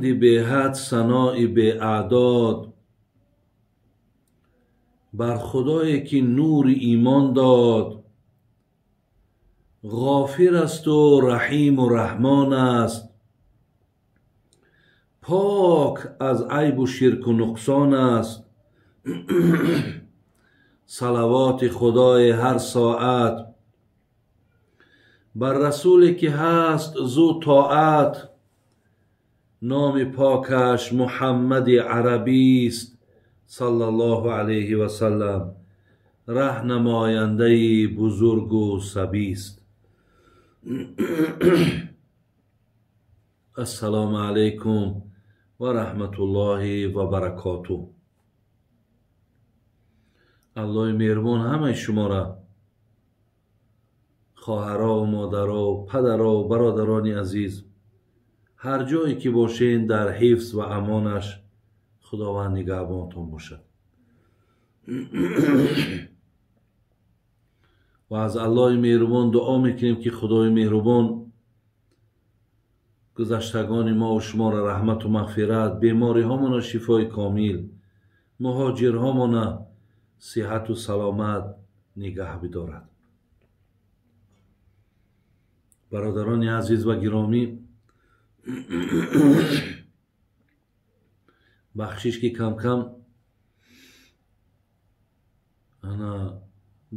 حمد به حد، ثنای به اعداد بر خدایی که نور ایمان داد. غافر است و رحیم و رحمان است، پاک از عیب و شرک و نقصان است. صلوات خدای هر ساعت بر رسولی که هست زو طاعت. نام پاکش محمد عربی است صلی الله علیه و سلم، راهنماینده بزرگ و سبی است. السلام علیکم و رحمت الله و برکاته. الله مهربان همه شما را، خواهرها و مادرها و پدرها و برادران عزیز، هر جایی که باشین در حفظ و امانش خداوند نگهبانتان باشد. و از الله مهربان دعا میکنیم که خدای مهربان گذشتگان ما و شما را رحمت و مغفرت، بیماری هامون شفای کامل، مهاجر هامون صحت و سلامت نگه بدارد. برادران عزیز و گرامی، بخشش که کم کم انا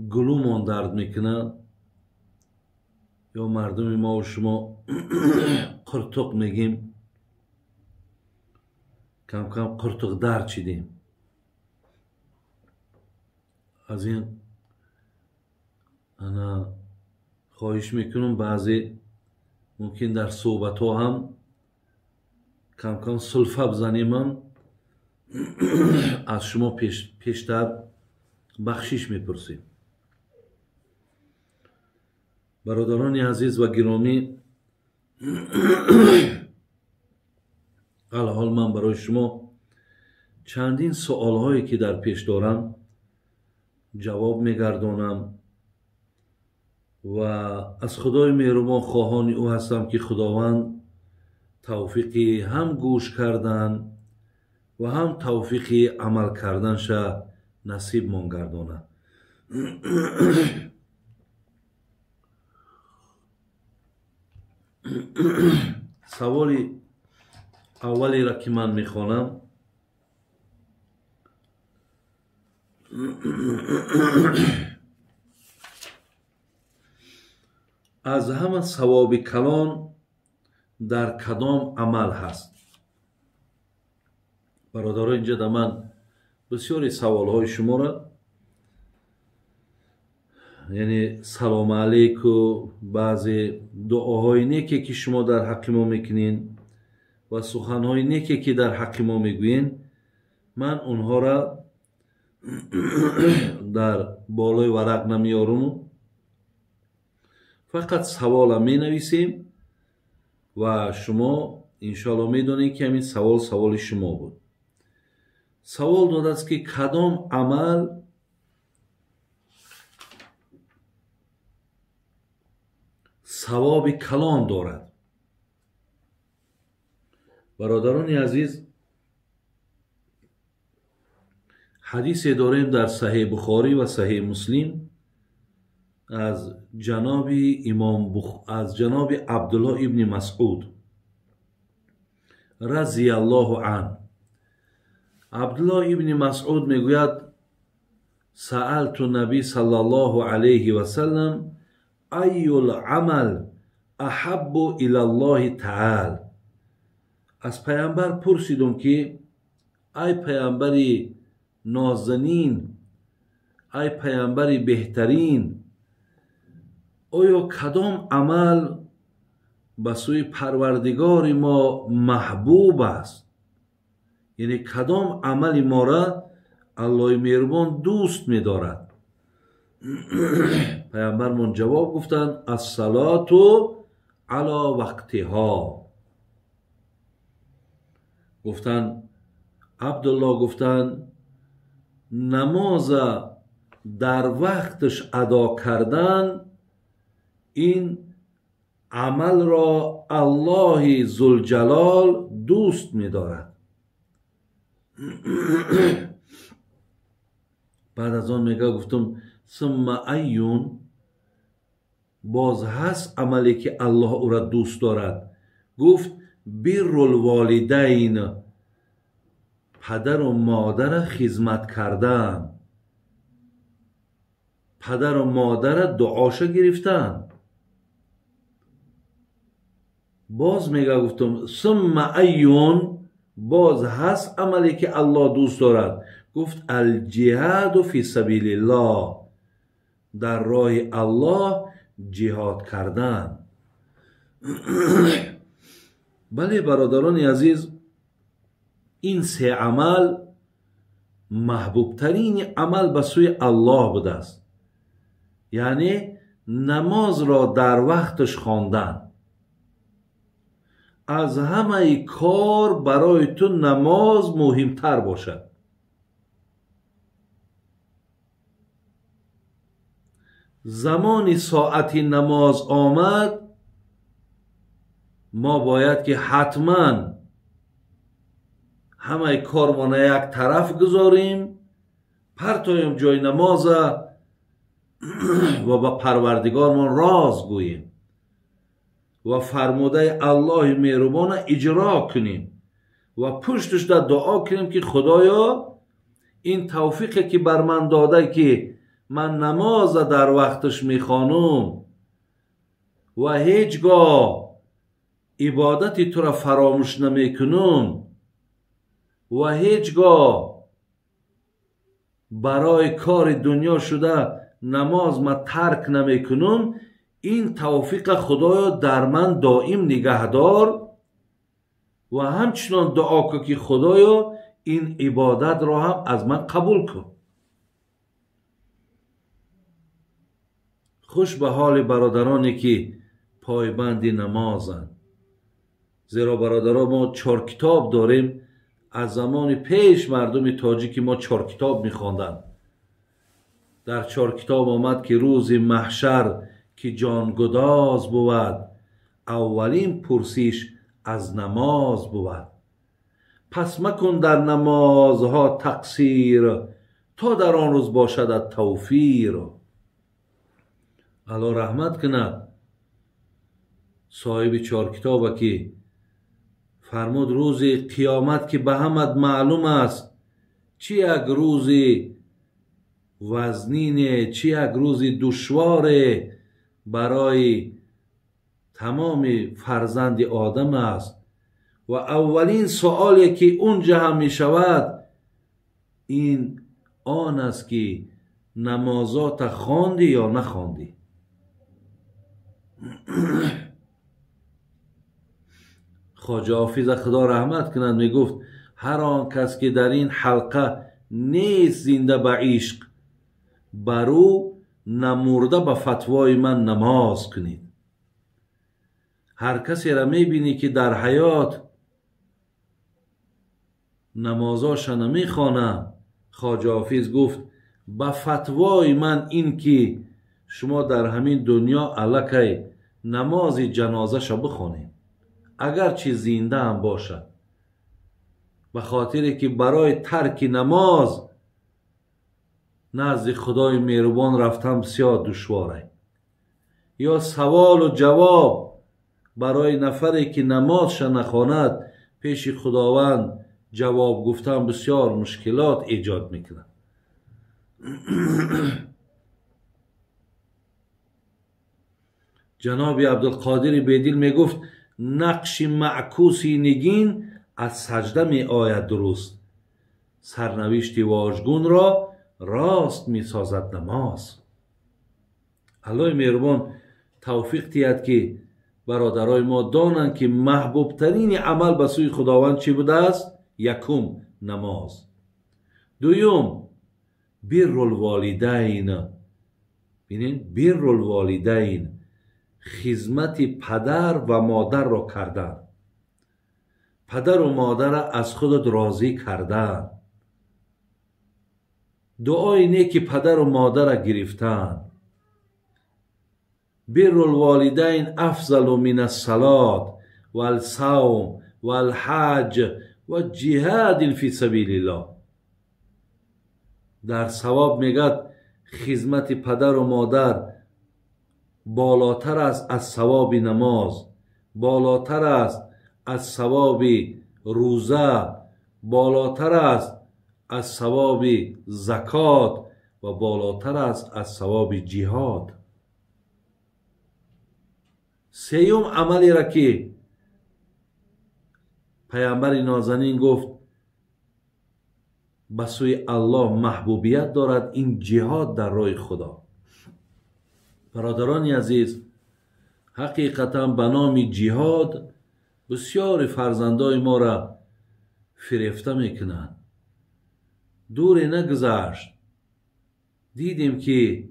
گلومان درد میکنه، یا مردم ما و شما قرطق میگیم، کم کم قرطق درد چیدیم. از این انا خواهش میکنم بعضی ممکن در صحبت ها هم کم کم سلفه بزنیم، هم از شما پیشتر بخشش میپرسیم. برادران عزیز و گرامی، الحال من برای شما چندین سوال هایی که در پیش دارم جواب میگردانم و از خدای مهربان خواهان او هستم که خداوند توفیقی هم گوش کردن و هم توفیقی عمل کردنش نصیب من گردانه. سوالی اولی را که من میخوانم، از همه ثواب کلان در کدام عمل هست؟ برادران اینجا در من بسیاری سوال های شما را، یعنی سلام علیک و بعضی دعاهای نیکی که شما در حق ما میکنین و سخنهای نیکی که در حق ما میگوین، من اونها را در بالای ورق نمیارم، فقط سوال می نویسیم و شما انشاءالله میدونید که همین سوال شما بود. سوال داده است که کدام عمل ثواب کلان دارد؟ برادران عزیز، حدیث داریم در صحیح بخاری و صحیح مسلم از جناب عبدالله ابن مسعود رضی الله عنه. عبدالله ابن مسعود میگوید سألت النبی صلی الله علیه و سلم ای العمل احب الی الله تعالی. از پیامبر پرسیدم که ای پیامبری نازنین، ای پیامبری بهترین، آیا کدام عمل به سوی پروردگار ما محبوب است؟ یعنی کدام عمل ما را الله مهربان دوست می دارد؟ پیامبرمون جواب گفتند الصلاة علی وقتها. گفتند عبدالله گفتند نماز در وقتش ادا کردن این عمل را الله ذوالجلال دوست می‌دارد. بعد از آن میگه گفتم ثم ایون، باز هست عملی که الله او را دوست دارد. گفت بر الوالدین، پدر و مادر خدمت کردن، پدر و مادر دعاشو گرفتن. باز میگه گفتم ثم ایون، باز هست عملی که الله دوست دارد. گفت الجهاد فی سبیل الله، در راه الله جهاد کردن. بله برادران عزیز، این سه عمل محبوب ترین عمل به سوی الله بوده است. یعنی نماز را در وقتش خواندن. از همه کار برای تو نماز مهمتر باشد. زمانی ساعتی نماز آمد، ما باید که حتما همه کارمان یک طرف گذاریم، پرتایم جای نماز و با پروردگارمان راز گوییم و فرموده الله مهربان اجرا کنیم و پشتش در دعا کنیم که خدایا این توفیقی که بر من داده که من نماز در وقتش میخوانم و هیچگاه عبادتی تو را فراموش نمیکنم و هیچگاه برای کار دنیا شده نماز ما ترک نمیکنم، این توفیق خدایا در من دائم نگهدار و همچنان دعا کن که خدایا این عبادت را هم از من قبول کن. خوش به حال برادرانی که پایبند نمازند، زیرا برادران ما 4 کتاب داریم. از زمان پیش مردم تاجیک ما 4 کتاب میخواندند. در 4 کتاب آمد که روز محشر که جانگداز بود، اولین پرسیش از نماز بود. پس مکن در نمازها تقصیر، تا در آن روز باشد توفیر. الله رحمت کنه صاحب 4 کتاب که فرمود روز قیامت که به همت معلوم است چی یک روز وزنینه، چی یک روز دشواره برای تمام فرزند آدم است و اولین سوالی که اونجا هم می شود این آن است که نمازات خواندی یا نخواندی. خواجه حافظ خدا رحمت کند می گفت هر آن کس که در این حلقه نیست زنده به عشق، برو نمرده به فتوای من نماز کنید. هر کسی را می بینی که در حیات نمازاش نمی خوانه، خواجه حافظ گفت به فتوای من این که شما در همین دنیا الکی نماز جنازه شو بخونید، اگر چی زنده هم باشد، به خاطری که برای ترک نماز نزد خدای مهربان رفتن بسیار دشواره. یا سوال و جواب برای نفری که نمازش نخواند پیش خداوند جواب گفتن بسیار مشکلات ایجاد میکنه. جناب عبدالقادر بیدل میگفت نقش معکوسی نگین از سجده می آید درست، سرنوشت واژگون را راست می سازد نماز. الله مهربان توفیق دهد که برادرای ما دانند که محبوب ترین عمل به سوی خداوند چی بوده است؟ یکم نماز، دویم بر الوالدین. ببینید بر الوالدین خدمت پدر و مادر را کردن، پدر و مادر را از خودت راضی کردن، دعای نیک پدر و مادر را گرفتن. بر الوالدین افضل من الصلاة و الصوم و الحج و جهاد فی سبیل الله. در ثواب میگد خدمت پدر و مادر بالاتر است از ثواب نماز، بالاتر است از ثواب روزه، بالاتر است از ثواب زکات و بالاتر است از ثواب جهاد. سیوم عملی را که پیامبر نازنین گفت به سوی الله محبوبیت دارد، این جهاد در راه خدا. برادران عزیز، حقیقتا به نام جهاد بسیار فرزندای ما را فریفته میکنند. دور نگذشت دیدیم که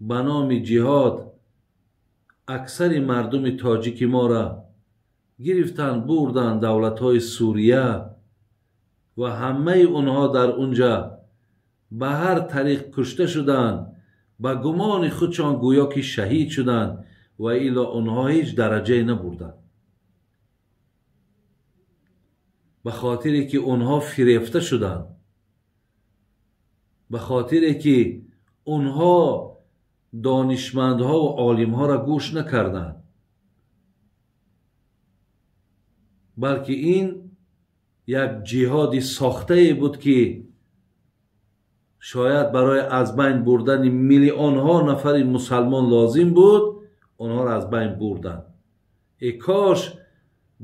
به نام جهاد اکثر مردم تاجیک ما را گرفتن بردن دولت‌های سوریه و همه اونها در اونجا به هر طریق کشته شدند. به گمان خودشان گویا که شهید شدند و الا اونها هیچ درجه نبردند، به خاطری که اونها فریفته شدند، به خاطری که اونها دانشمندها و عالمها را گوش نکردند، بلکه این یک جهاد ساخته بود که شاید برای از بین بردن میلیون ها نفر مسلمان لازم بود، اونها را از بین بردند. ای کاش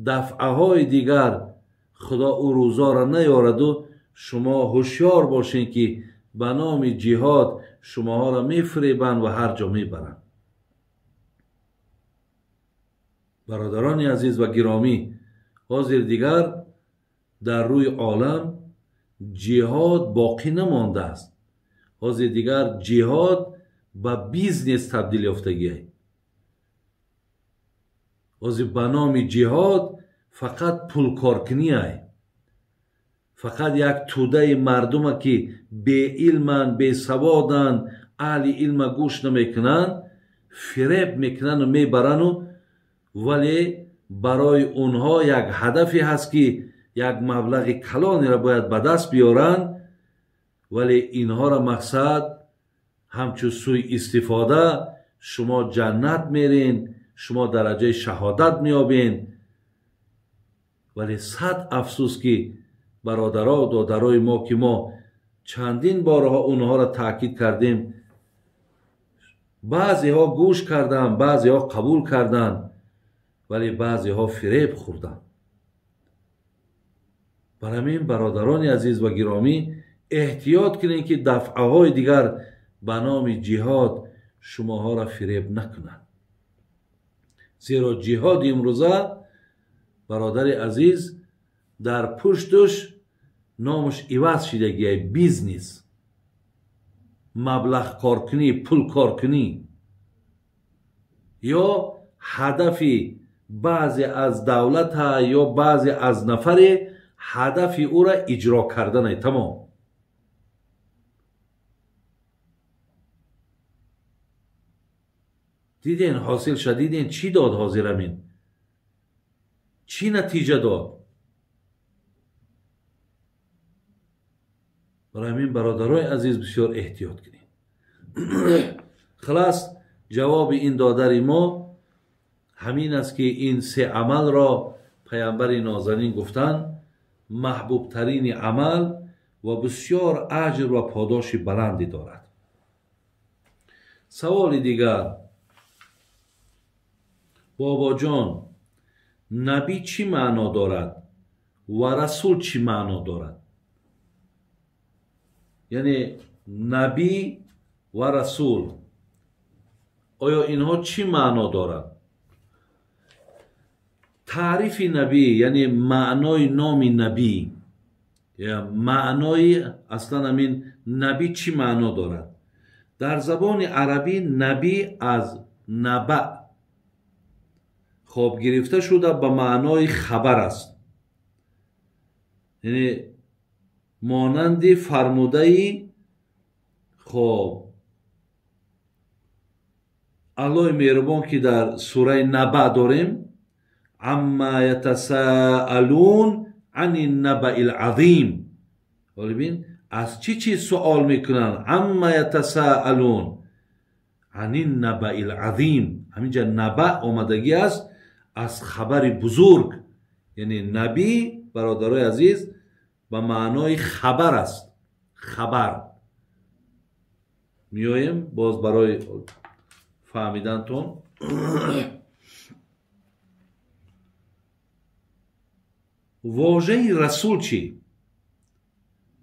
دفعه های دیگر خدا او روزا را نیارد و شما هوشیار باشین که به نام جهاد شما ها را میفریبند و هر جا میبرند. برادران عزیز و گرامی، حاضر دیگر در روی عالم جهاد باقی نمانده است. حاضر دیگر جهاد به بیزنس تبدیل یافتگی است. حاضر به نام جهاد فقط پول کارکنی است. فقط یک توده مردم که بی علمن، بی سوادن، اهل علم گوش نمیکنن، فریب میکنن و میبرن و ولی برای اونها یک هدفی هست که یک مبلغ کلانی را باید به دست بیارن، ولی اینها را مقصد همچون سوی استفاده شما جنت میرین، شما درجه شهادت میابین. ولی صد افسوس که برادرها و دادرای ما که ما چندین بارها اونها را تاکید کردیم، بعضی ها گوش کردن، بعضی ها قبول کردن، ولی بعضی ها فریب خوردن. برای همین برادران عزیز و گرامی احتیاط کنید که دفعه های دیگر به نام جهاد شما ها را فریب نکنند. زیرا جهاد امروزه برادر عزیز در پشتش نامش عوض شدگی بیزنس، مبلغ کارکنی، پول کارکنی، یا هدفی بعضی از دولت ها یا بعضی از نفر هدفی او را اجرا کردن ای تمام. دیدین حاصل شد؟ دیدین چی داد حاضر امین؟ چی نتیجه داد؟ برای همین برادرای عزیز بسیار احتیاط کنید. خلاص جواب این دادر ما همین است که این سه عمل را پیامبر نازنین گفتن محبوب ترین عمل و بسیار اجر و پاداش بلندی دارد. سوال دیگر، بابا جان نبی چی معنا دارد و رسول چی معنا دارد؟ یعنی نبی و رسول آیا اینها چی معنا دارد؟ تعریف نبی یعنی معنای نام نبی یا معنای اصلا همین نبی چی معنا دارد؟ در زبان عربی نبی از نبع خواب گرفته شده به معنای خبر است. یعنی مانند فرموده خب аллоҳи меҳрубон ки дар сураи наба дорем, амма ятасаалун ани набаил азим. бин аз чӣ чиз суол мекунанд? Амма ятасаалун ани набаил азим. ҳаминҷа наба омадагӣ аст аз хабари бузург. яъне набӣ, бародарои азиз, ба маънои хабар аст. хабар. меоем боз барои фаҳмидантон. вожаи расул чӣ?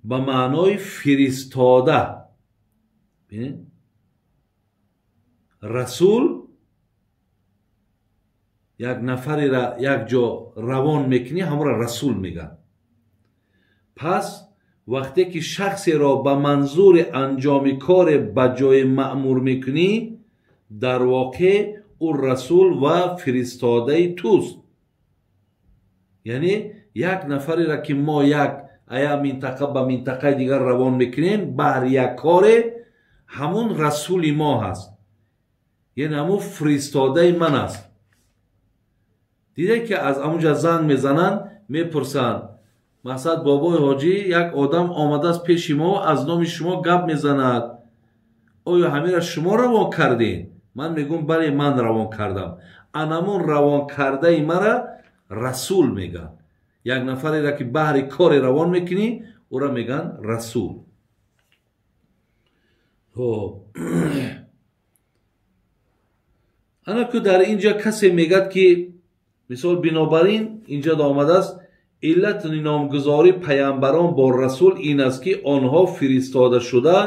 ба маънои фиристода. расул як нафареро як ҷо равон мекунӣ, ҳамонро расул мегӯянд. пас вақте ки шахсеро ба манзури анҷоми коре ба ҷое маъмур мекунӣ, дар воқеъ ӯ расул ва фиристодаи туст. яъне як нафареро ки мо як ая минтақа ба минтақаи дигар равон мекунем баҳри як коре, ҳамун расули мо ҳаст. яъне ҳамун фиристодаи ман аст. диде ки аз ҳамунҷа занг мезананд, мепурсанд, масалан бобои ҳоҷӣ як одам омадааст пеши мо, аз номи шумо гап мезанад, оё ҳамеро шумо равон кардед? ман мегӯям бале, ман равон кардам. анамун равон кардаи мара расул мегӯянд. як нафареро ки баҳри коре равон мекунӣ, ӯро мегӯянд расул. ана ку дар инҷа касе мегӯяд ки мисол бинобар ин инҷа омадааст, иллати номгузори паямбарон бо расул ин аст ки онҳо фиристода шуда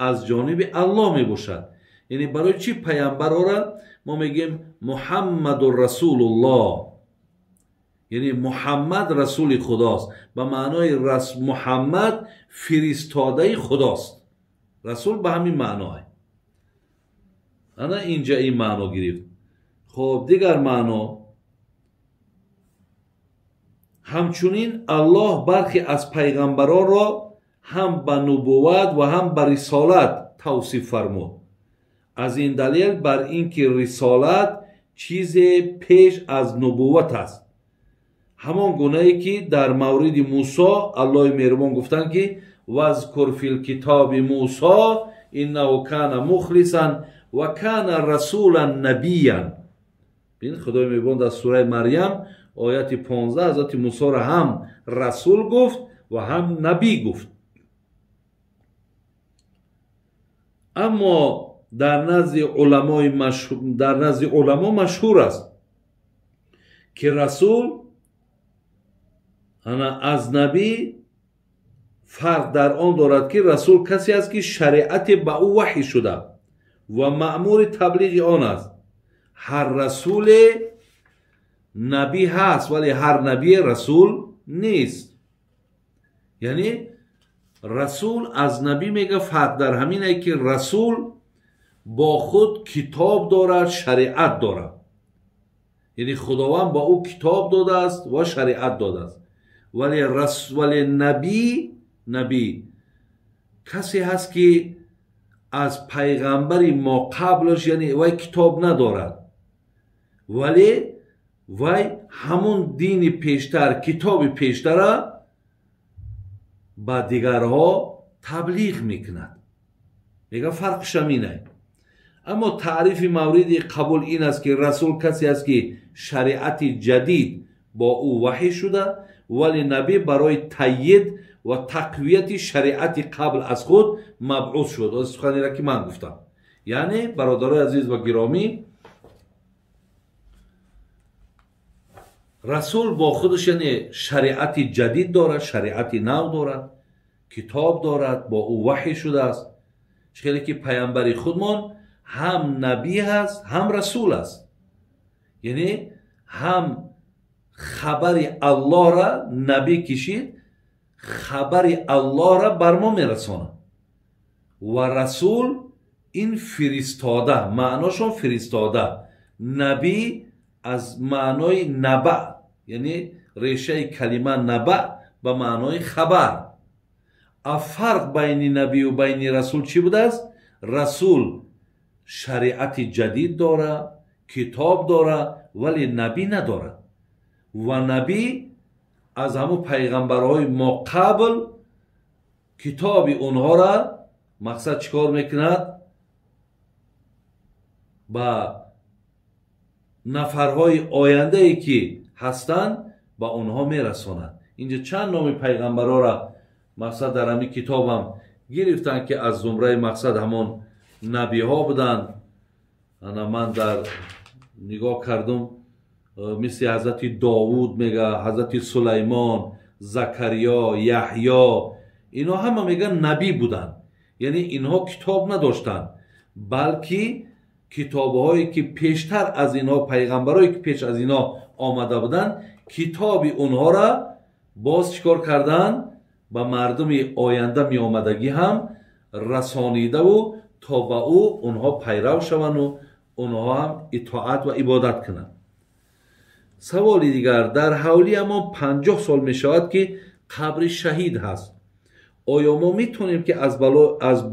аз ҷониби аллоҳ мебошад. яъне барои чӣ паямбарора мо мегӯем муҳаммадур расулуллоҳ, яъне муҳаммад расули худост. ба маънои муҳаммад фиристодаи худост. расул ба ҳамин маъное. ана инҷа ин маъно гирифт. хоб дигар маъно, ҳамчунин аллоҳ бархе аз пайғамбаронро ҳам ба нубувват ва ҳам ба рисолат тавсиф фармуд. аз ин далел бар ин ки рисолат чизе пеш аз нубувват аст. ҳамон гунае ки дар мавриди мусо аллоҳи меҳрубон гуфтанд ки вазкур фил китоби мусо иннаҳу кана мухлисан ва кана расулан набиян. бин худои меҳрубон дар сураи марьям ояти 15 ҳазрати мусоро ҳам расул гуфт ва ҳам набӣ гуфт. аммо дар назди уламо машҳур аст ки расул аз набӣ фарқ дар он дорад ки расул касе аст ки шариате ба ӯ ваҳй шуда ва маъмури таблиғи он аст. ҳар расуле набӣ ҳаст, вале ҳар набие расул нест. яъне расул аз набӣ мега фарқ дар ҳамине ки расул бо худ китоб дорад, шариат дорад. яъне худованд ба ӯ китоб додааст ва шариат додааст. вале набӣ касе ҳаст ки аз пайғамбари моқаблаш, яъне вай китоб надорад, вале вай ҳамун дини пештар, китоби пештара ба дигарҳо таблиғ мекунад. мега фарқш аминай. аммо таърифи мавриди қабул ин аст ки расул касе аст ки шариати ҷадид бо ӯ ваҳй шуда, вале набӣ барои таъйид ва тақвияти шариати қабл аз худ мабъус шуд. суханеро ки ман гуфтам. яъне бародарои азиз ва гиромӣ, расул бо худаш яъне шариати ҷадид дорад, шариати нав дорад, китоб дорад, бо ӯ ваҳй шудааст. чхеле ки паямбари худмон ҳам набӣ ҳаст, ҳам расул аст. яъне ҳам хабари аллоҳра набӣ кишид, хабари аллоҳра бар мо мерасонад. ва расул ин фиристода, маъношон фиристода. набӣ аз маънои наба, яъне решаи калима наба ба маънои хабар. фарқ байни набию байни расул чӣ будааст? расул شریعت جدید داره، کتاب داره، ولی نبی نداره. و نبی از همو پیغمبرهای ما قبل کتاب اونها را مقصد چیکار میکند؟ با نفرهای آینده ای که هستند با اونها میرساند. اینجا چند نام پیغمبرها را مقصد در همین کتابم گرفتن که از زمره مقصد همون نبی ها بودن. من در نگاه کردم مثل حضرت داوود میگه، حضرت سلیمان، زکریا، یحیی، اینا همه میگن نبی بودن. یعنی اینها کتاب نداشتن، بلکه کتابهایی که پیشتر از اینها، پیغمبرایی که پیش از اینها آمده بودن، کتاب اونها را باز چیکار کردن؟ به مردم آینده می آمدگی هم رسانیده و تا به او اونها پیرو شوند و اونها هم اطاعت و عبادت کنند. سوال دیگر، در حوالی اما 50 سال می شود که قبر شهید هست. آیا ما میتونیم که از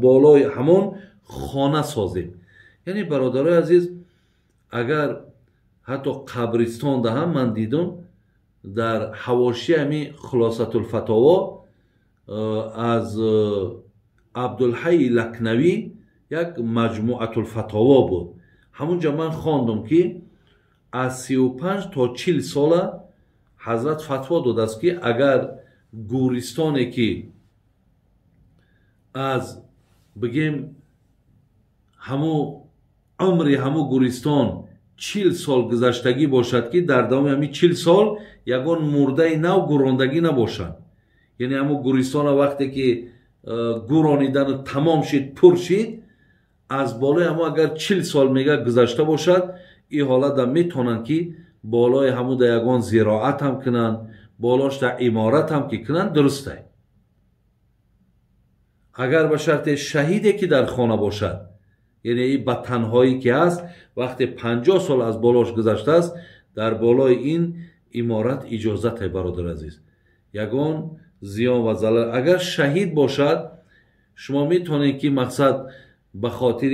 بالای همون خانه سازیم؟ یعنی برادرای عزیز، اگر حتی قبرستان ده هم من دیدم در حواشی همی خلاصة الفتاوا از عبدالحی لکنوی یک مجموعة الفتاوا بود. همونجا من خواندم که از 35 تا 40 ساله حضرت فتوا داده است که اگر گورستانی که از بگیم همو عمر همو گورستان 40 سال گذشتگی باشد که در دوام همین 40 سال یگان مرده نو گراندگی نباشد. یعنی همو گورستان وقتی که گورانیدن تمام شد، پر شد، از بالای همو اگر 40 سال میگه گذشته باشد، این حالت هم میتونن که بالای همو در یگان زراعت هم کنن، بالاش در امارت هم که کنن، درسته. اگر به شرط شهیدی که در خانه باشد، یعنی این به تنهایی که هست، وقتی 50 سال از بالاش گذشته است، در بالای این امارت اجازت ہے برادر عزیز. یگان زیان و ضلال اگر شهید باشد، شما میتونید که مقصد به خاطر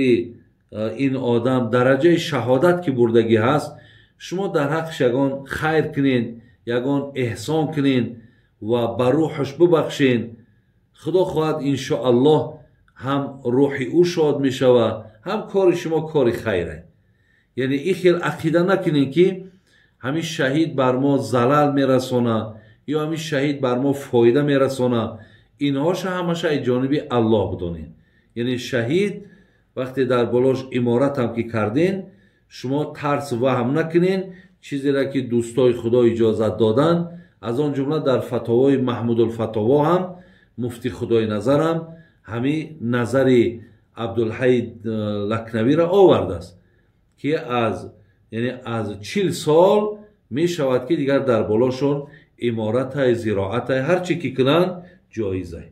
این آدم درجه شهادت که بردگی هست، شما در حقش یگان خیر کنین، یگان احسان کنین و بر روحش ببخشین. خدا خواهد انشاءالله هم روح او شاد می شود، هم کار شما کار خیره. یعنی این خیل عقیده نکنین که همین شهید بر ما زلال می رسانه یا همین شهید بر ما فایده می رسانه. اینهاش همشه جانب الله بدانین. یعنی شهید وقتی در بالاش امارت هم که کردین، شما ترس وهم نکنین. چیزی را که دوستای خدا اجازت دادن، از آن جمله در فتاوای محمود الفتاوا هم مفتی خدای نظرم همین نظر عبدالحی لکنوی را آورده است که از 40 سال می شود که دیگر در بالاشون امارت های، زراعت های، هر چی که کنن جایزه.